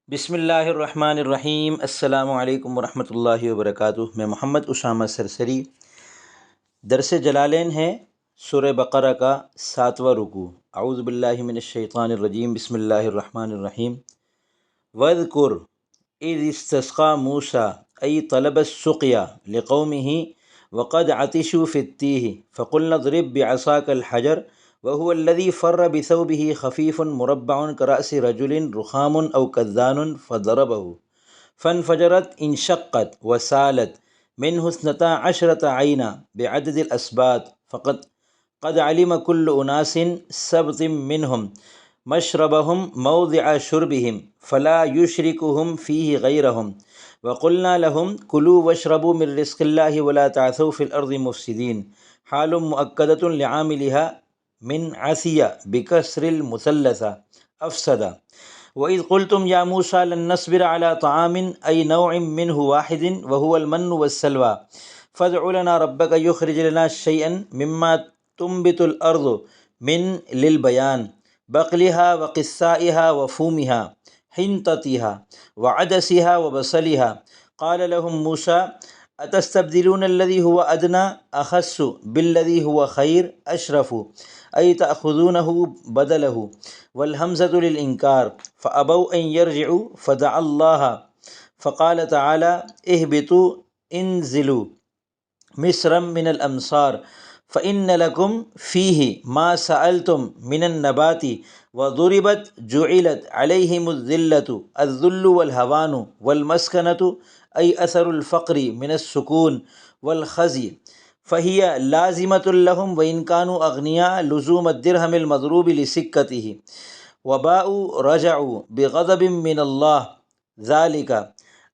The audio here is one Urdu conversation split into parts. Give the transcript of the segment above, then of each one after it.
بسم اللہ الرحمن الرحیم۔ السلام علیکم ورحمۃ اللہ وبرکاتہ۔ میں محمد اسامہ سرسری۔ درس جلالین ہے سورہ بقرہ کا 7واں رکوع۔ اعوذ باللہ من الشیطان الرجیم، بسم اللہ الرحمن الرحیم۔ وَاذْكُرْ اِذِ اسْتَسْقَىٰ مُوسَىٰ أَيْ طَلَبَ السُّقْيَا لِقَوْمِهِ وَقَدْ عَطِشُوا فِي التِّيهِ فَقُلْنَا اضْرِب بِّعَصَاكَ الْحَجَرَ وَهُوَ الَّذِي فَرَّ بِثَوْبِهِ خَفِيفٌ مُرَبَّعٌ كَرَأْسِ رَجُلٍ رُخَامٌ أَوْ كَذَّانٌ فَضَرَبَهُ فَانْفَجَرَتْ انشَقَّتْ وَسَالَتْ مِنْهُ اثْنَتَا عَشْرَةَ عَيْنًا بِعَدَدِ الْأَسْبَاطِ قد علم كل أناس سبط منهم مشربهم موضع شربهم فلا يشركهم فيه غيرهم وقلنا لهم كلوا واشربوا من رزق الله ولا تعثوا في الأرض مفسدين حال مؤكدة لعاملها من عثية بكسر المثلثة أفسد وإذ قلتم يا موسى لن نصبر على طعام أي نوع منه واحد وهو المن والسلوى فادع لنا ربك يخرج لنا شيئا مما تنبت الأرض من للبيان بقلها وقثائها وفومها حنطتها وعدسها وبصلها قال لهم موسى أتستبدلون الذي هو أدنى أخس بالذي هو خير أشرف أي تأخذونه بدله والهمزة للإنكار فأبوا أن يرجعوا فدعا الله فقال تعالى اهبطوا انزلوا مصرا من الأمصار فإن لكم فيه ما سألتم من النبات وضربت جعلت عليهم الذل والهوان والمسكنة أي أثر الفقر من السكون والخزي فهي لازمة لهم وإن كانوا أغنياء لزوم الدرهم المضروب لسكته وباءوا رجعوا بغضب من الله ذلك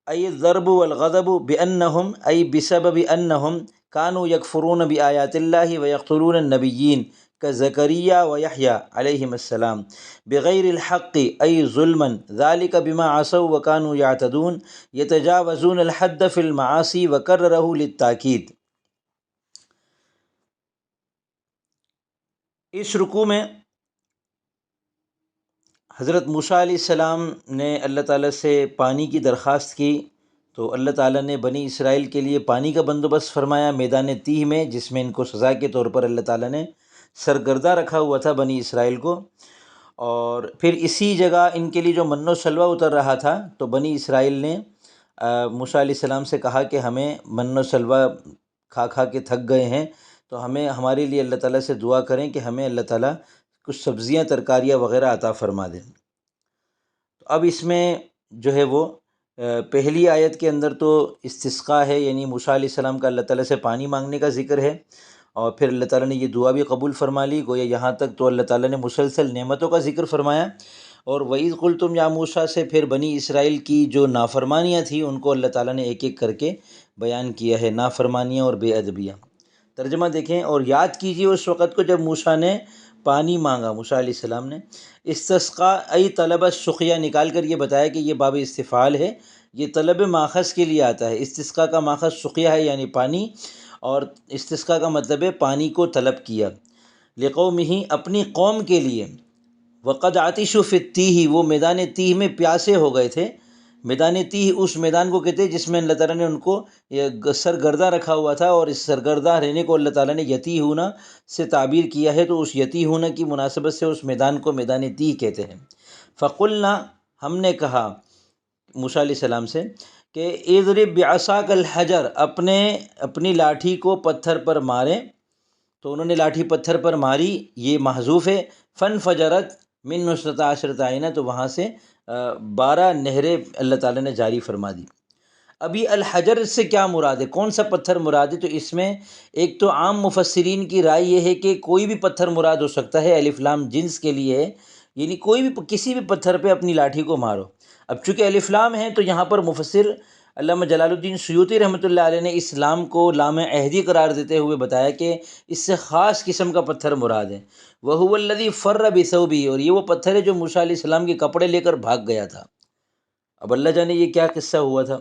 أي الضرب والغضب بأنهم أي بسبب أنهم كانوا يكفرون بآيات الله ويقتلون النبيين كزكريا ويحيى عليهم السلام بغير الحق أي ظلما ذلك بما عصوا وكانوا يعتدون يتجاوزون الحد في المعاصي وكرره للتاكيد۔ اس رکوع میں حضرت موسیٰ علیہ السلام نے اللہ تعالیٰ سے پانی کی درخواست کی تو اللہ تعالیٰ نے بنی اسرائیل کے لیے پانی کا بندوبست فرمایا میدان تیہ میں، جس میں ان کو سزا کے طور پر اللہ تعالیٰ نے سرگردہ رکھا ہوا تھا بنی اسرائیل کو۔ اور پھر اسی جگہ ان کے لیے جو من و سلوہ اتر رہا تھا تو بنی اسرائیل نے موسیٰ علیہ السلام سے کہا کہ ہمیں من و سلوہ کھا کھا کے تھک گئے ہیں، تو ہمیں ہمارے لیے اللہ تعالیٰ سے دعا کریں کہ ہمیں اللہ تعالیٰ کچھ سبزیاں ترکاریاں وغیرہ عطا فرما دیں۔ تو اب اس میں جو ہے وہ پہلی آیت کے اندر تو استسقاء ہے، یعنی موسیٰ علیہ السلام کا اللہ تعالیٰ سے پانی مانگنے کا ذکر ہے، اور پھر اللہ تعالیٰ نے یہ دعا بھی قبول فرما لی۔ گویا یہاں تک تو اللہ تعالیٰ نے مسلسل نعمتوں کا ذکر فرمایا، اور وَإِذْ قُلْتُمْ يَا مُوسَىٰ سے پھر بنی اسرائیل کی جو نافرمانیاں تھیں ان کو اللہ تعالیٰ نے ایک ایک کر کے بیان کیا ہے، نافرمانیاں اور بے ادبیاں۔ ترجمہ دیکھیں اور یاد کیجیے اس وقت کو جب موسیٰ نے پانی مانگا، موسیٰ علیہ السلام نے استسقاء ای طلب السقیا نکال کر یہ بتایا کہ یہ باب استفعال ہے، یہ طلب ماخذ کے لیے آتا ہے۔ استسقاء کا ماخذ سقیا ہے یعنی پانی، اور استسقاء کا مطلب ہے پانی کو طلب کیا، لقومہ اپنی قوم کے لیے، وقد عطشوا فی التیہ وہ میدان تیہ میں پیاسے ہو گئے تھے۔ میدان تیہ اس میدان کو کہتے ہیں جس میں اللہ تعالیٰ نے ان کو سرگردہ رکھا ہوا تھا، اور اس سرگردہ رہنے کو اللہ تعالیٰ نے یتیہونا سے تعبیر کیا ہے، تو اس یتیہونا کی مناسبت سے اس میدان کو میدان تیہ کہتے ہیں۔ فقلنا ہم نے کہا موسیٰ علیہ السلام سے کہ اضرب بعصاک الحجر اپنی لاٹھی کو پتھر پر ماریں، تو انہوں نے لاٹھی پتھر پر ماری، یہ محذوف ہے۔ فانفجرت من اثنتا عشرۃ عینہ تو وہاں سے 12 نہریں اللہ تعالیٰ نے جاری فرما دی۔ ابھی الحجر سے کیا مراد ہے، کون سا پتھر مراد ہے؟ تو اس میں ایک تو عام مفسرین کی رائے یہ ہے کہ کوئی بھی پتھر مراد ہو سکتا ہے، الف لام جنس کے لیے ہے، یعنی کوئی بھی کسی بھی پتھر پہ اپنی لاٹھی کو مارو۔ اب چونکہ الف لام ہے تو یہاں پر مفسر علامہ جلال الدین سیوطی رحمۃ اللہ علیہ نے اس لام کو لام عہدی قرار دیتے ہوئے بتایا کہ اس سے خاص قسم کا پتھر مراد ہے۔ وَهُوَ الَّذِي فَرَّ بِثَوْبِهِ اور یہ وہ پتھر ہے جو موسیٰ علیہ السلام کے کپڑے لے کر بھاگ گیا تھا۔ اب اللہ جانے یہ کیا قصہ ہوا تھا،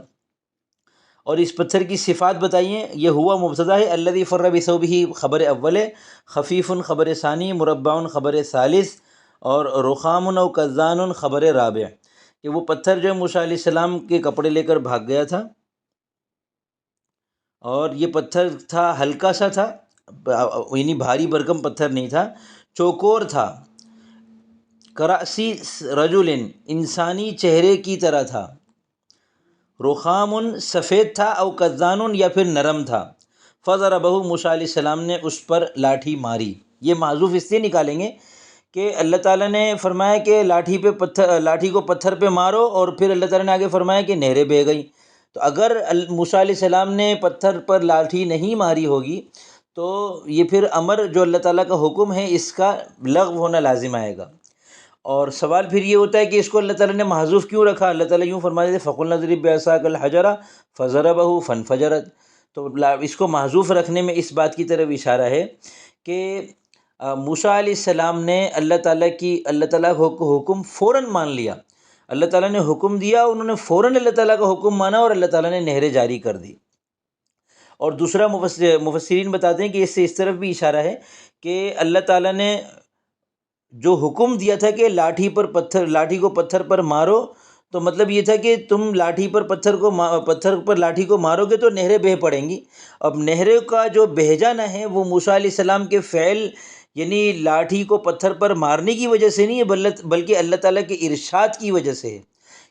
اور اس پتھر کی صفات بتائیے۔ یہ ہوا مبتدا ہے، الذی فر بثوبہ خبر اول ہے، خفیف خبر ثانی، مربع خبر ثالث، اور رخام او کذان خبر رابع۔ کہ وہ پتھر جو ہے موسیٰ علیہ السلام کے کپڑے لے کر بھاگ گیا تھا، اور یہ پتھر تھا ہلکا سا تھا، یعنی بھاری بھرکم پتھر نہیں تھا، چوکور تھا، کراسی رجل انسانی چہرے کی طرح تھا، رخام سفید تھا، او کذان یا پھر نرم تھا، فضربہ موسیٰ علیہ السلام نے اس پر لاٹھی ماری۔ یہ محذوف اس لیے نکالیں گے کہ اللہ تعالیٰ نے فرمایا کہ لاٹھی کو پتھر پہ مارو، اور پھر اللہ تعالیٰ نے آگے فرمایا کہ نہریں بہہ گئیں۔ تو اگر موسیٰ علیہ السلام نے پتھر پر لاٹھی نہیں ماری ہوگی تو یہ پھر امر جو اللہ تعالیٰ کا حکم ہے اس کا لغو ہونا لازم آئے گا۔ اور سوال پھر یہ ہوتا ہے کہ اس کو اللہ تعالیٰ نے محذوف کیوں رکھا؟ اللہ تعالیٰ یوں فرما دیتے فَقُلْنَا اضْرِب بِعَصَاكَ الْحَجَرَ فَضَرَبَهُ فَانْفَجَرَتْ۔ تو اس کو محذوف رکھنے میں اس بات کی طرف اشارہ ہے کہ موسیٰ علیہ السلام نے اللہ تعالیٰ کا حکم فوراً مان لیا۔ اللہ تعالیٰ نے حکم دیا، انہوں نے فوراً اللہ تعالیٰ کا حکم مانا، اور اللہ تعالیٰ نے نہریں جاری کر دی۔ اور دوسرا مفسرین بتاتے ہیں کہ اس سے اس طرف بھی اشارہ ہے کہ اللہ تعالیٰ نے جو حکم دیا تھا کہ لاٹھی کو پتھر پر مارو، تو مطلب یہ تھا کہ تم لاٹھی پر پتھر پر لاٹھی کو مارو گے تو نہریں بہہ پڑیں گی۔ اب نہریں کا جو بہہ جانا ہے وہ موسیٰ علیہ السلام کے فعل، یعنی لاٹھی کو پتھر پر مارنے کی وجہ سے نہیں ہے، بلکہ اللہ تعالیٰ کے ارشاد کی وجہ سے ہے۔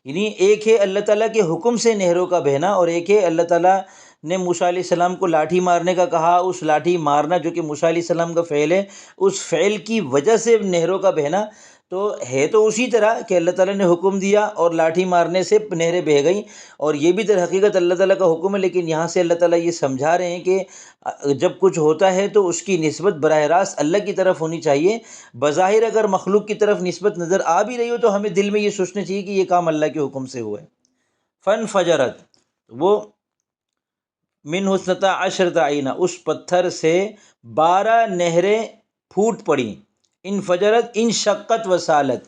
یعنی ایک ہے اللہ تعالیٰ کے حکم سے نہروں کا بہنا، اور ایک ہے اللہ تعالیٰ نے موسیٰ علیہ السلام کو لاٹھی مارنے کا کہا، اس لاٹھی مارنا جو کہ موسیٰ علیہ السلام کا فعل ہے، اس فعل کی وجہ سے نہروں کا بہنا۔ تو ہے تو اسی طرح کہ اللہ تعالیٰ نے حکم دیا اور لاٹھی مارنے سے نہریں بہہ گئیں، اور یہ بھی در حقیقت اللہ تعالیٰ کا حکم ہے، لیکن یہاں سے اللہ تعالیٰ یہ سمجھا رہے ہیں کہ جب کچھ ہوتا ہے تو اس کی نسبت براہ راست اللہ کی طرف ہونی چاہیے۔ بظاہر اگر مخلوق کی طرف نسبت نظر آ بھی رہی ہو تو ہمیں دل میں یہ سوچنا چاہیے کہ یہ کام اللہ کے حکم سے ہوا ہے۔ فَانْفَجَرَتْ، وہ من حسنتا عشرۃ عینہ، اس پتھر سے 12 نہریں پھوٹ پڑیں۔ انفجرت انشقت وسالت،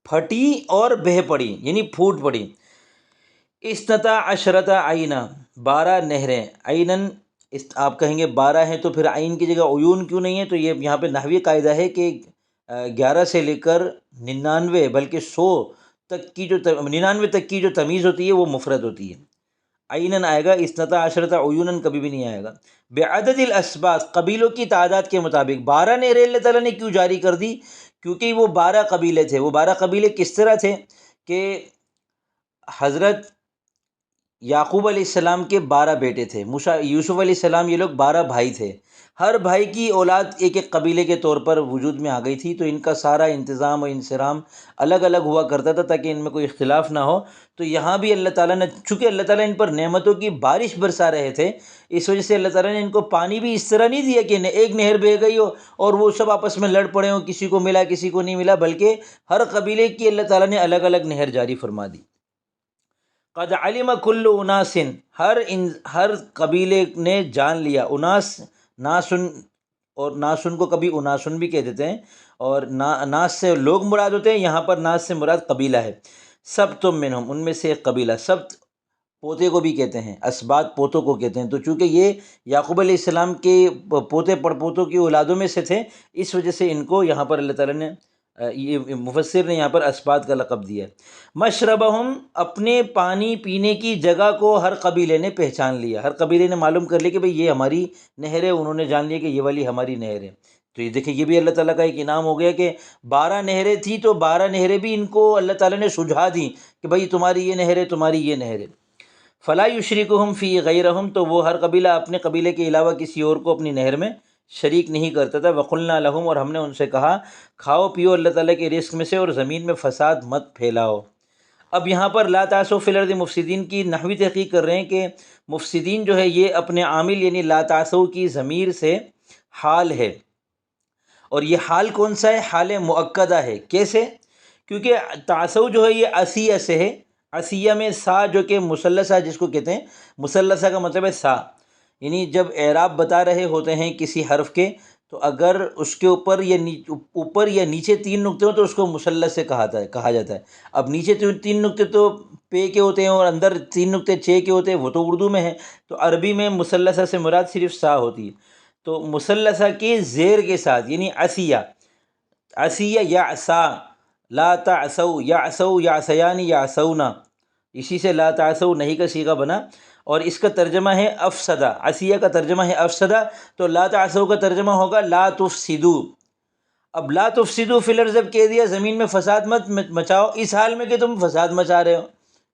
پھٹی اور بہہ پڑی، یعنی پھوٹ پڑی۔ اثنتا عشرۃ عینہ، 12 نہریں۔ عینن آپ کہیں گے 12 ہیں تو پھر عین کی جگہ عیون کیوں نہیں ہے؟ تو یہ یہاں پہ نحوی قاعدہ ہے کہ 11 سے لے کر 99 بلکہ 100 تک کی 99 تک کی جو تمیز ہوتی ہے وہ مفرد ہوتی ہے۔ عینن آئے گا، اثنتا عشرۃ عیونن کبھی بھی نہیں آئے گا۔ بعدد الاسباط، قبیلوں کی تعداد کے مطابق 12 نہریں اللہ تعالیٰ نے کیوں جاری کر دی؟ کیونکہ وہ 12 قبیلے تھے۔ وہ 12 قبیلے کس طرح تھے کہ حضرت یعقوب علیہ السلام کے 12 بیٹے تھے، یوسف علیہ السلام، یہ لوگ 12 بھائی تھے، ہر بھائی کی اولاد ایک ایک قبیلے کے طور پر وجود میں آ گئی تھی، تو ان کا سارا انتظام و انصرام الگ الگ ہوا کرتا تھا تاکہ ان میں کوئی اختلاف نہ ہو۔ تو یہاں بھی اللہ تعالیٰ نے، چونکہ اللہ تعالیٰ ان پر نعمتوں کی بارش برسا رہے تھے، اس وجہ سے اللہ تعالیٰ نے ان کو پانی بھی اس طرح نہیں دیا کہ ایک نہر بہہ گئی ہو اور وہ سب آپس میں لڑ پڑے ہوں، کسی کو ملا کسی کو نہیں ملا، بلکہ ہر قبیلے کی اللہ تعالیٰ نے الگ الگ نہر جاری فرما دی۔ قد علم کل اناس، ہر قبیلے نے جان لیا۔ اناس، ناسن، اور ناسن کو کبھی اناسن بھی کہہ دیتے ہیں، اور ناس سے لوگ مراد ہوتے ہیں، یہاں پر ناس سے مراد قبیلہ ہے۔ سبت منہم، ان میں سے ایک قبیلہ۔ سبت پوتے کو بھی کہتے ہیں، اسباط پوتوں کو کہتے ہیں، تو چونکہ یہ یعقوب علیہ السلام کے پوتے پڑپوتوں کی اولادوں میں سے تھے، اس وجہ سے ان کو یہاں پر اللہ تعالیٰ نے، یہ مفسر نے یہاں پر اسباط کا لقب دیا ہے۔ مشربہم، اپنے پانی پینے کی جگہ کو ہر قبیلے نے پہچان لیا، ہر قبیلے نے معلوم کر لیا کہ بھئی یہ ہماری نہر ہے، انہوں نے جان لیا کہ یہ والی ہماری نہر ہے۔ تو یہ دیکھیں، یہ بھی اللہ تعالیٰ کا ایک انعام ہو گیا کہ 12 نہریں تھیں تو 12 نہریں بھی ان کو اللہ تعالیٰ نے سجھا دیں کہ بھئی تمہاری یہ نہر ہے، تمہاری یہ نہر ہے۔ فلا یشرکہم فی غیرہم، تو وہ ہر قبیلہ اپنے قبیلے کے علاوہ کسی اور کو اپنی نہر میں شریک نہیں کرتا تھا۔ وقلنا لہم، اور ہم نے ان سے کہا کھاؤ پیو اللہ تعالیٰ کے رزق میں سے اور زمین میں فساد مت پھیلاؤ۔ اب یہاں پر لا تعثوا فی الارض مفسدین کی نحوی تحقیق کر رہے ہیں کہ مفسدین جو ہے یہ اپنے عامل یعنی لا تعثوا کی ضمیر سے حال ہے، اور یہ حال کون سا ہے؟ حال مؤکدہ ہے۔ کیسے؟ کیونکہ تعثوا جو ہے یہ عصیہ سے ہے، عصیہ میں سا جو کہ مثلثہ جس کو کہتے ہیں، مثلثہ کا مطلب ہے سا، یعنی جب اعراب بتا رہے ہوتے ہیں کسی حرف کے تو اگر اس کے اوپر یا نیچے 3 نقطے ہوں تو اس کو مثلث سے کہا جاتا ہے۔ اب نیچے 3 نقطے تو پے کے ہوتے ہیں اور اندر 3 نقطے چے کے ہوتے ہیں، وہ تو اردو میں ہے، تو عربی میں مثلثہ سے مراد صرف سا ہوتی ہے۔ تو مثلثہ کے زیر کے ساتھ یعنی عصیہ یا سا، لا تعثوا یعثوا یعثیان یعثونا، اسی سے لا تعثوا نہیں کا صیغہ بنا، اور اس کا ترجمہ ہے افسدہ، عصیہ کا ترجمہ ہے افسدہ، تو لا تعثوا کا ترجمہ ہوگا لا تفسدوا۔ اب لا تفسدوا فی الارض جب کہہ دیا زمین میں فساد مت مچاؤ، اس حال میں کہ تم فساد مچا رہے ہو،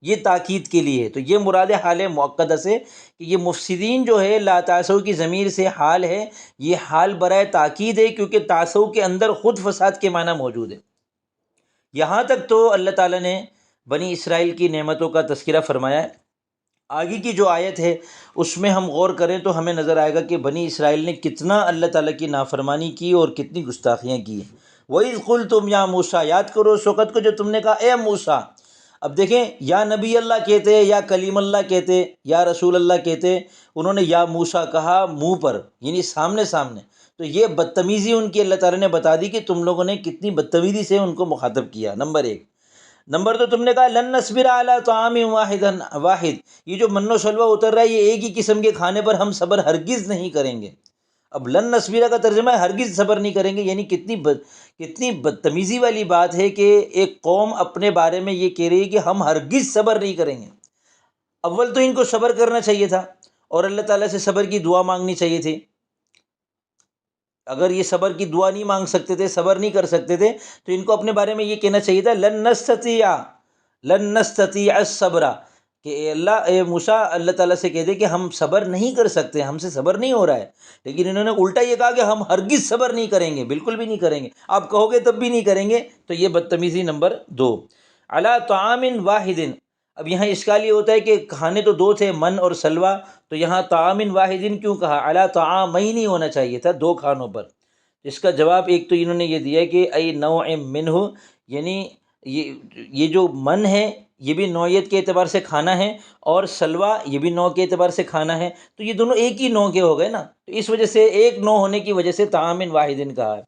یہ تاکید کے لیے ہے۔ تو یہ مراد ہے حال مؤکدہ سے، کہ یہ مفسدین جو ہے لا تعثوا کی ضمیر سے حال ہے، یہ حال برائے تاکید ہے، کیونکہ تعثوا کے اندر خود فساد کے معنی موجود ہے۔ یہاں تک تو اللہ تعالیٰ نے بنی اسرائیل کی نعمتوں کا تذکرہ فرمایا ہے۔ آگے کی جو آیت ہے اس میں ہم غور کریں تو ہمیں نظر آئے گا کہ بنی اسرائیل نے کتنا اللہ تعالیٰ کی نافرمانی کی اور کتنی گستاخیاں کی ہیں۔ وَإِذْ قُلْتُمْ يَا مُوسیٰ، یاد کرو اس وقت کو جو تم نے کہا اے موسیٰ۔ اب دیکھیں، یا نبی اللہ کہتے، یا کلیم اللہ کہتے، یا رسول اللہ کہتے، انہوں نے یا موسیٰ کہا منہ پر، یعنی سامنے سامنے، تو یہ بدتمیزی ان کی اللہ تعالیٰ نے بتا دی کہ تم لوگوں نے کتنی بدتمیزی سے ان کو مخاطب کیا۔ نمبر ایک۔ نمبر دو، تم نے کہا لن نصبر علی طعام واحد، یہ جو من و سلوہ اتر رہا ہے یہ ایک ہی قسم کے کھانے پر ہم صبر ہرگز نہیں کریں گے۔ اب لن نصبر کا ترجمہ ہے ہرگز صبر نہیں کریں گے، یعنی کتنی بدتمیزی والی بات ہے کہ ایک قوم اپنے بارے میں یہ کہہ رہی ہے کہ ہم ہرگز صبر نہیں کریں گے۔ اول تو ان کو صبر کرنا چاہیے تھا اور اللہ تعالیٰ سے صبر کی دعا مانگنی چاہیے تھی۔ اگر یہ صبر کی دعا نہیں مانگ سکتے تھے، صبر نہیں کر سکتے تھے، تو ان کو اپنے بارے میں یہ کہنا چاہیے تھا لن نستطیع الصبر، کہ اے اللہ، اے موسیٰ، اللہ تعالیٰ سے کہہ دے کہ ہم صبر نہیں کر سکتے، ہم سے صبر نہیں ہو رہا ہے۔ لیکن انہوں نے الٹا یہ کہا کہ ہم ہرگز صبر نہیں کریں گے، بالکل بھی نہیں کریں گے، آپ کہو گے تب بھی نہیں کریں گے۔ تو یہ بدتمیزی نمبر دو۔ علی طعام واحد، اب یہاں اشکال یہ ہوتا ہے کہ کھانے تو دو تھے، من اور سلوہ، تو یہاں طعام واحد کیوں کہا؟ علی طعامین ہونا چاہیے تھا، دو کھانوں پر۔ اس کا جواب ایک تو انہوں نے یہ دیا کہ ای نوع منہ، یعنی یہ جو من ہے یہ بھی نوعیت کے اعتبار سے کھانا ہے، اور سلوہ یہ بھی نوع کے اعتبار سے کھانا ہے، تو یہ دونوں ایک ہی نوع کے ہو گئے نا، تو اس وجہ سے ایک نوع ہونے کی وجہ سے طعام واحد کہا ہے۔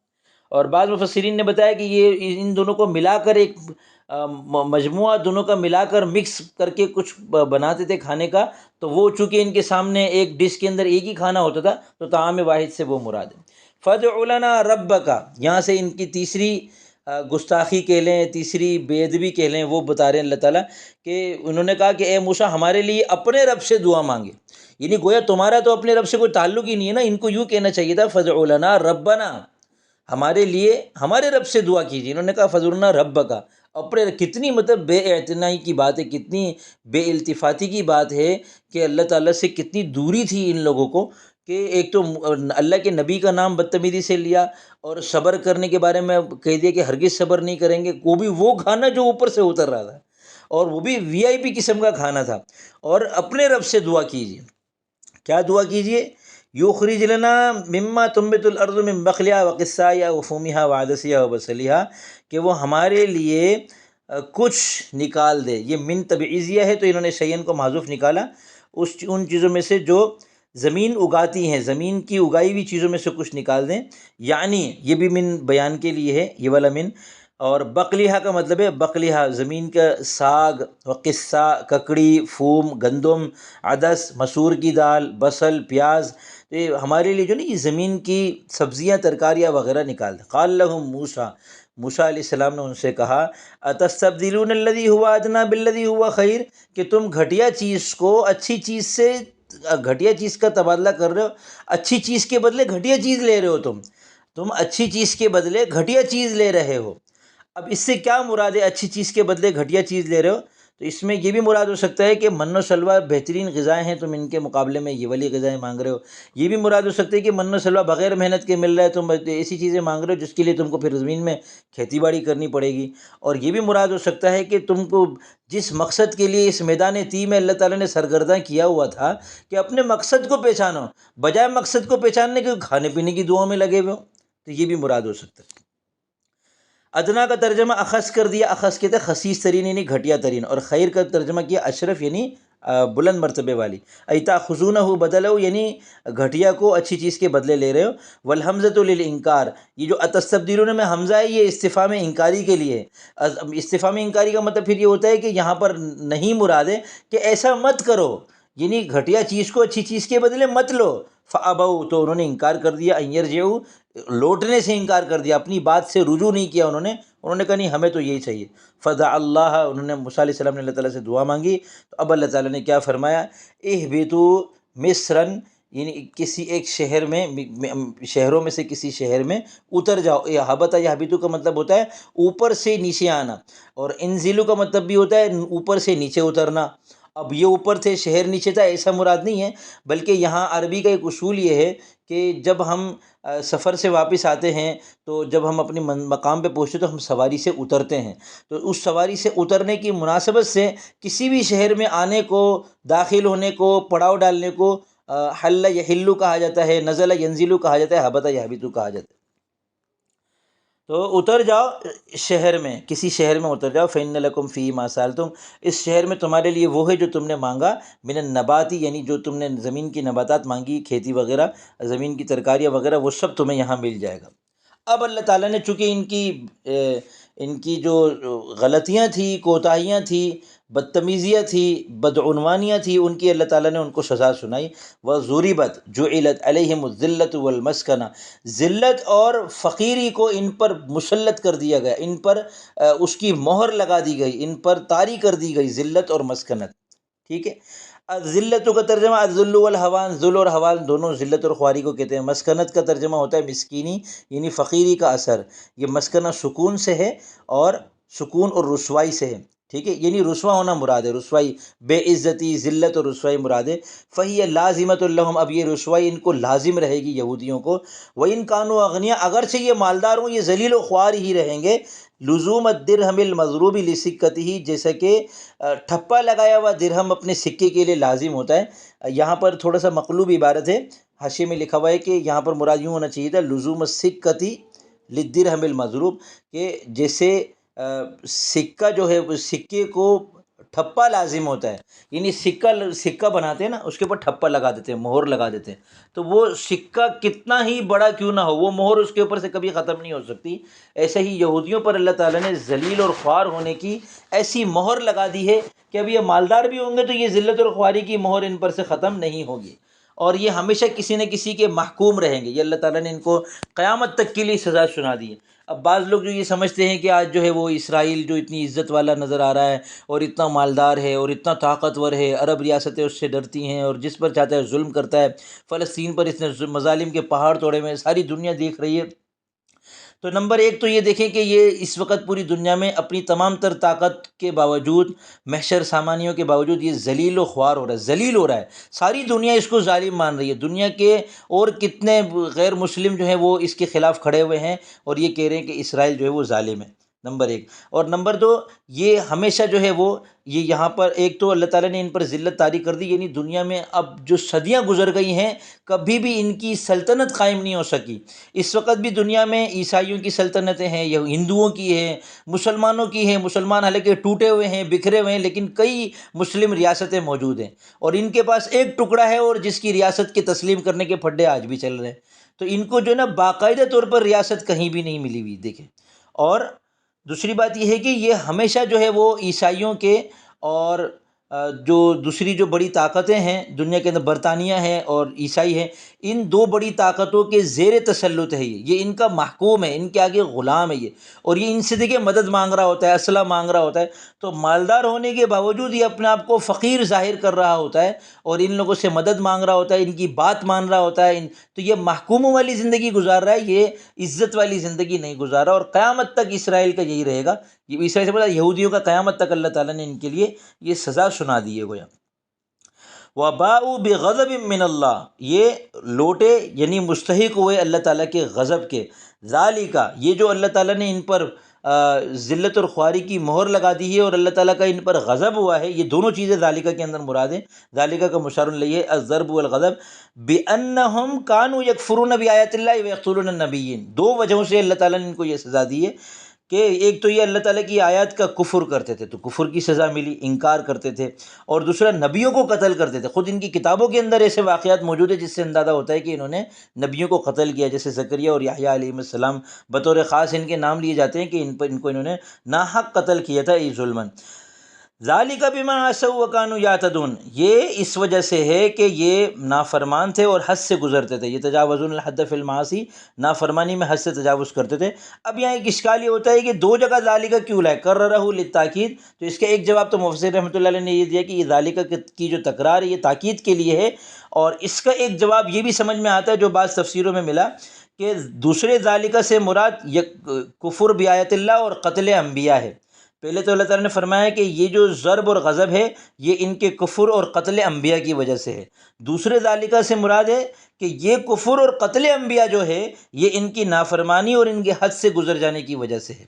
اور بعض مفسرین نے بتایا کہ یہ ان دونوں کو ملا کر ایک مجموعہ دونوں کا ملا کر مکس کر کے کچھ بناتے تھے کھانے کا، تو وہ چونکہ ان کے سامنے ایک ڈش کے اندر ایک ہی کھانا ہوتا تھا، تو طعام واحد سے وہ مراد ہے۔ فَادْعُ لَنَا رَبَّكَ، یہاں سے ان کی تیسری گستاخی کہہ لیں، تیسری بے ادبی کہہ لیں، وہ بتا رہے ہیں اللہ تعالیٰ کہ انہوں نے کہا کہ اے موسیٰ ہمارے لیے اپنے رب سے دعا مانگے، یعنی گویا تمہارا تو اپنے رب سے کوئی تعلق ہی نہیں ہے نا، ان کو یوں کہنا چاہیے تھا فَادْعُ لَنَا رَبَّنَا، ہمارے لیے ہمارے رب سے دعا کیجیے۔ انہوں نے کہا فَادْعُ لَنَا رَبَّكَ، اپنے، کتنی مطلب بے اعتنائی کی بات ہے، کتنی بے التفاتی کی بات ہے کہ اللہ تعالیٰ سے کتنی دوری تھی ان لوگوں کو، کہ ایک تو اللہ کے نبی کا نام بدتمیزی سے لیا، اور صبر کرنے کے بارے میں کہہ دیا کہ ہرگز صبر نہیں کریں گے، وہ بھی وہ کھانا جو اوپر سے اتر رہا تھا، اور وہ بھی وی آئی پی قسم کا کھانا تھا۔ اور اپنے رب سے دعا کیجیے، کیا دعا کیجیے؟ یخرج لنا مما تنبت الارض من بقلها وقثائها وفومها وعدسها وبصلها، کہ وہ ہمارے لیے کچھ نکال دے۔ یہ من تبعیضیہ ہے تو انہوں نے شیئن کو محذوف نکالا، ان چیزوں میں سے جو زمین اگاتی ہیں، زمین کی اگائی ہوئی چیزوں میں سے کچھ نکال دیں، یعنی یہ بھی من بیان کے لیے ہے یہ والا من۔ اور بقلیہ کا مطلب ہے بقلیہ زمین کا ساگ، وقصہ ککڑی، فوم گندم، عدس مسور کی دال، بصل پیاز، یہ ہمارے لیے جو نا یہ زمین کی سبزیاں ترکاریاں وغیرہ نکال دیں۔ قال لهم موسیٰ، موسیٰ علیہ السلام نے ان سے کہا اتستبدلون الذی هو ادنی بالذی هو خیر، کہ تم گھٹیا چیز کو اچھی چیز سے، گھٹیا چیز کا تبادلہ کر رہے ہو، اچھی چیز کے بدلے گھٹیا چیز لے رہے ہو، تم اچھی چیز کے بدلے گھٹیا چیز لے رہے ہو۔ اب اس سے کیا مراد ہے اچھی چیز کے بدلے گھٹیا چیز لے رہے ہو؟ تو اس میں یہ بھی مراد ہو سکتا ہے کہ من و سلوہ بہترین غذائیں ہیں، تم ان کے مقابلے میں یہ والی غذائیں مانگ رہے ہو۔ یہ بھی مراد ہو سکتا ہے کہ من و سلوہ بغیر محنت کے مل رہا ہے، تم ایسی چیزیں مانگ رہے ہو جس کے لیے تم کو پھر زمین میں کھیتی باڑی کرنی پڑے گی۔ اور یہ بھی مراد ہو سکتا ہے کہ تم کو جس مقصد کے لیے اس میدان طی میں اللہ تعالیٰ نے سرگرداں کیا ہوا تھا کہ اپنے مقصد کو پہچانو، بجائے مقصد کو پہچاننے کے کھانے پینے کی دعاؤں میں لگے ہوئے ہو، تو یہ بھی مراد ہو سکتا ہے۔ ادنا کا ترجمہ اخص کر دیا، اخص کہتے ہیں خسیس ترین یعنی گھٹیا ترین، اور خیر کا ترجمہ کیا اشرف یعنی بلند مرتبے والی۔ ایتا خزونہ بدلو یعنی گھٹیا کو اچھی چیز کے بدلے لے رہے ہو۔ والحمزۃ للانکار، یہ جو اتستبدلون میں حمزہ ہے یہ استفہام انکاری کے لیے ہے۔ استفہام انکاری کا مطلب پھر یہ ہوتا ہے کہ یہاں پر نہیں مراد ہے کہ ایسا مت کرو، یعنی گھٹیا چیز کو اچھی چیز کے بدلے مت لو۔ فابوا، تو انہوں نے انکار کر دیا، ان یرجعوا، لوٹنے سے انکار کر دیا، اپنی بات سے رجوع نہیں کیا انہوں نے کہا نہیں ہمیں تو یہی چاہیے۔ فدعا اللہ، انہوں نے موسیٰ علیہ السلام نے اللہ تعالیٰ سے دعا مانگی، تو اب اللہ تعالیٰ نے کیا فرمایا، اہبطوا مصرن، یعنی کسی ایک شہر میں، شہروں میں سے کسی شہر میں اتر جاؤ۔ یہ ہبطہ یہبطو کا مطلب ہوتا ہے اوپر سے نیچے آنا، اور انزلوا کا مطلب بھی ہوتا ہے اوپر سے نیچے اترنا۔ اب یہ اوپر تھے شہر نیچے تھا ایسا مراد نہیں ہے، بلکہ یہاں عربی کا ایک اصول یہ ہے کہ جب ہم سفر سے واپس آتے ہیں تو جب ہم اپنے مقام پہ پہنچتے تو ہم سواری سے اترتے ہیں، تو اس سواری سے اترنے کی مناسبت سے کسی بھی شہر میں آنے کو، داخل ہونے کو، پڑاؤ ڈالنے کو حل یحلو کہا جاتا ہے، نزل ینزلو کہا جاتا ہے، ہبط یہبطو کہا جاتا ہے۔ تو اتر جاؤ شہر میں، کسی شہر میں اتر جاؤ، فإن لکم فیہ ما سألتم، اس شہر میں تمہارے لیے وہ ہے جو تم نے مانگا، من النباتی، یعنی جو تم نے زمین کی نباتات مانگی، کھیتی وغیرہ، زمین کی ترکاریاں وغیرہ، وہ سب تمہیں یہاں مل جائے گا۔ اب اللہ تعالیٰ نے چونکہ ان کی جو غلطیاں تھیں، کوتاہیاں تھیں، بدتمیزیاں تھیں، بدعنوانیاں تھیں، ان کی اللہ تعالیٰ نے ان کو سزا سنائی۔ وَضُرِبَتْ جُعِلَتْ عَلَيْهِمُ الذِّلَّةُ وَالْمَسْكَنَةُ، ذلت اور فقیری کو ان پر مسلط کر دیا گیا، ان پر اس کی مہر لگا دی گئی، ان پر طاری کر دی گئی، ذلت اور مسکنت، ٹھیک ہے۔ ذلت کا ترجمہ الذل والہوان، ذل اور ہوان دونوں ذلت اور خواری کو کہتے ہیں۔ مسکنت کا ترجمہ ہوتا ہے مسکینی، یعنی فقیری کا اثر۔ یہ مسکنہ سکون سے ہے، اور سکون اور رسوائی سے ہے، ٹھیک ہے، یعنی رسوا ہونا مراد ہے، رسوائی، بے عزتی، ذلت اور رسوائی مراد ہے۔ فہی لازمۃ لہم، اب یہ رسوائی ان کو لازم رہے گی یہودیوں کو۔ وَإِن كَانُوا أَغْنِيَاءَ، اگرچہ یہ مالدار ہوں یہ ذلیل و خوار ہی رہیں گے۔ لزوم الدرہم المضروب لسکتہ، جیسا کہ ٹھپا لگایا ہوا درہم اپنے سکے کے لیے لازم ہوتا ہے۔ یہاں پر تھوڑا سا مقلوب عبارت ہے، حاشیے میں لکھا ہوا ہے کہ یہاں پر مراد یوں ہونا چاہیے تھا لزوم السکۃ للدرہم المضروب، کہ جیسے سکہ جو ہے سکے کو ٹھپا لازم ہوتا ہے، یعنی سکہ بناتے ہیں نا، اس کے اوپر ٹھپا لگا دیتے ہیں، مہر لگا دیتے ہیں، تو وہ سکہ کتنا ہی بڑا کیوں نہ ہو، وہ مہر اس کے اوپر سے کبھی ختم نہیں ہو سکتی۔ ایسے ہی یہودیوں پر اللہ تعالیٰ نے ذلیل اور خوار ہونے کی ایسی مہر لگا دی ہے کہ اب یہ مالدار بھی ہوں گے تو یہ ذلت اور خواری کی مہر ان پر سے ختم نہیں ہوگی، اور یہ ہمیشہ کسی نہ کسی کے محکوم رہیں گے۔ یہ اللہ تعالیٰ نے ان کو قیامت تک کے لیے سزا سنا دی ہے۔ اب بعض لوگ جو یہ سمجھتے ہیں کہ آج جو ہے وہ اسرائیل جو اتنی عزت والا نظر آ رہا ہے اور اتنا مالدار ہے اور اتنا طاقتور ہے، عرب ریاستیں اس سے ڈرتی ہیں اور جس پر چاہتا ہے ظلم کرتا ہے، فلسطین پر اس نے مظالم کے پہاڑ توڑے ہوئے ہیں، ساری دنیا دیکھ رہی ہے۔ تو نمبر ایک تو یہ دیکھیں کہ یہ اس وقت پوری دنیا میں اپنی تمام تر طاقت کے باوجود، محشر سامانیوں کے باوجود، یہ ذلیل و خوار ہو رہا ہے، ذلیل ہو رہا ہے، ساری دنیا اس کو ظالم مان رہی ہے۔ دنیا کے اور کتنے غیر مسلم جو ہیں وہ اس کے خلاف کھڑے ہوئے ہیں اور یہ کہہ رہے ہیں کہ اسرائیل جو ہے وہ ظالم ہے، نمبر ایک۔ اور نمبر دو، یہ ہمیشہ جو ہے وہ یہ یہاں پر ایک تو اللہ تعالیٰ نے ان پر ذلت طاری کر دی، یعنی دنیا میں اب جو صدیاں گزر گئی ہیں کبھی بھی ان کی سلطنت قائم نہیں ہو سکی۔ اس وقت بھی دنیا میں عیسائیوں کی سلطنتیں ہیں، یا ہندوؤں کی ہیں، مسلمانوں کی ہیں، مسلمان حالانکہ ٹوٹے ہوئے ہیں، بکھرے ہوئے ہیں، لیکن کئی مسلم ریاستیں موجود ہیں، اور ان کے پاس ایک ٹکڑا ہے اور جس کی ریاست کے تسلیم کرنے کے پھڈے آج بھی چل رہے ہیں۔ تو ان کو جو ہے نا باقاعدہ طور پر ریاست کہیں بھی نہیں ملی ہوئی، دیکھیں۔ اور دوسری بات یہ ہے کہ یہ ہمیشہ جو ہے وہ عیسائیوں کے اور جو دوسری جو بڑی طاقتیں ہیں دنیا کے اندر، برطانیہ ہے اور عیسائی ہیں، ان دو بڑی طاقتوں کے زیر تسلط ہے، یہ ان کا محکوم ہے، ان کے آگے غلام ہے یہ، اور یہ ان سے دیکھیں مدد مانگ رہا ہوتا ہے، اسلحہ مانگ رہا ہوتا ہے، تو مالدار ہونے کے باوجود یہ اپنے آپ کو فقیر ظاہر کر رہا ہوتا ہے اور ان لوگوں سے مدد مانگ رہا ہوتا ہے، ان کی بات مان رہا ہوتا ہے، تو یہ محکوموں والی زندگی گزار رہا ہے، یہ عزت والی زندگی نہیں گزار رہا، اور قیامت تک اسرائیل کا یہی رہے گا۔ یہ اسرائیل سے بڑا یہودیوں کا قیامت تک اللہ تعالیٰ نے ان کے لیے یہ سزا سنا دی ہے گویا۔ وَبَاءُوا بِغَضَبٍ مِّنَ اللَّهِ، یہ لوٹے یعنی مستحق ہوئے اللہ تعالیٰ کے غضب کے۔ ذَلِکَ، یہ جو اللہ تعالیٰ نے ان پر ذلت اور خواری کی مہر لگا دی ہے اور اللہ تعالیٰ کا ان پر غضب ہوا ہے، یہ دونوں چیزیں ذالکہ کے اندر مراد ہیں۔ ذالکہ کا مشار الیہ ہے الضرب والغضب، بِأَنَّهُمْ كَانُوا يَكْفُرُونَ بِآيَاتِ اللَّهِ وَيَقْتُلُونَ النَّبِيِّينَ، دو وجہوں سے اللہ تعالیٰ نے ان کو یہ سزا دی ہے کہ ایک تو یہ اللہ تعالیٰ کی آیات کا کفر کرتے تھے تو کفر کی سزا ملی، انکار کرتے تھے، اور دوسرا نبیوں کو قتل کرتے تھے۔ خود ان کی کتابوں کے اندر ایسے واقعات موجود ہیں جس سے اندازہ ہوتا ہے کہ انہوں نے نبیوں کو قتل کیا، جیسے زکریا اور یحییٰ علیہ السلام بطور خاص ان کے نام لیے جاتے ہیں کہ ان کو انہوں نے ناحق قتل کیا تھا ظلماً۔ ذالک بما عصوا وکانوا یعتدون، یہ اس وجہ سے ہے کہ یہ نافرمان تھے اور حد سے گزرتے تھے، یہ تجاوزون الحد فی المعاصی، نافرمانی میں حد سے تجاوز کرتے تھے۔ اب یہاں ایک اشکال یہ ہوتا ہے کہ دو جگہ ذالک کیوں لائے، کررہ للتاکید، تو اس کا ایک جواب تو مفسر رحمۃ اللہ علیہ نے یہ دیا کہ یہ ذالک کی جو تکرار ہے یہ تاکید کے لیے ہے، اور اس کا ایک جواب یہ بھی سمجھ میں آتا ہے جو بعض تفسیروں میں ملا کہ دوسرے ذالک سے مراد کفر بآیت اللہ اور قتل انبیاء ہے۔ پہلے تو اللہ تعالیٰ نے فرمایا کہ یہ جو ضرب اور غضب ہے یہ ان کے کفر اور قتل انبیاء کی وجہ سے ہے، دوسرے ذالکہ سے مراد ہے کہ یہ کفر اور قتل انبیاء جو ہے یہ ان کی نافرمانی اور ان کے حد سے گزر جانے کی وجہ سے ہے۔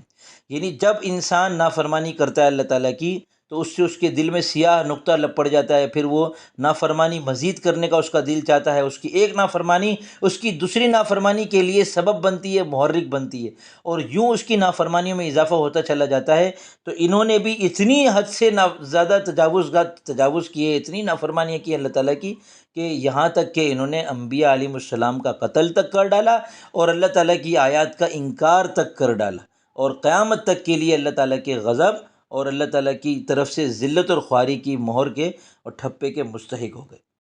یعنی جب انسان نافرمانی کرتا ہے اللہ تعالیٰ کی تو اس سے اس کے دل میں سیاہ نقطہ پڑ جاتا ہے، پھر وہ نافرمانی مزید کرنے کا اس کا دل چاہتا ہے، اس کی ایک نافرمانی اس کی دوسری نافرمانی کے لیے سبب بنتی ہے، محرک بنتی ہے، اور یوں اس کی نافرمانیوں میں اضافہ ہوتا چلا جاتا ہے۔ تو انہوں نے بھی اتنی حد سے زیادہ تجاوز کیے، اتنی نافرمانیاں کی اللہ تعالیٰ کی کہ یہاں تک کہ انہوں نے انبیاء علیہ السلام کا قتل تک کر ڈالا اور اللہ تعالیٰ کی آیات کا انکار تک کر ڈالا، اور قیامت تک کے لیے اللہ تعالیٰ کے غضب اور اللہ تعالیٰ کی طرف سے ذلت اور خواری کی مہر کے اور ٹھپے کے مستحق ہو گئے۔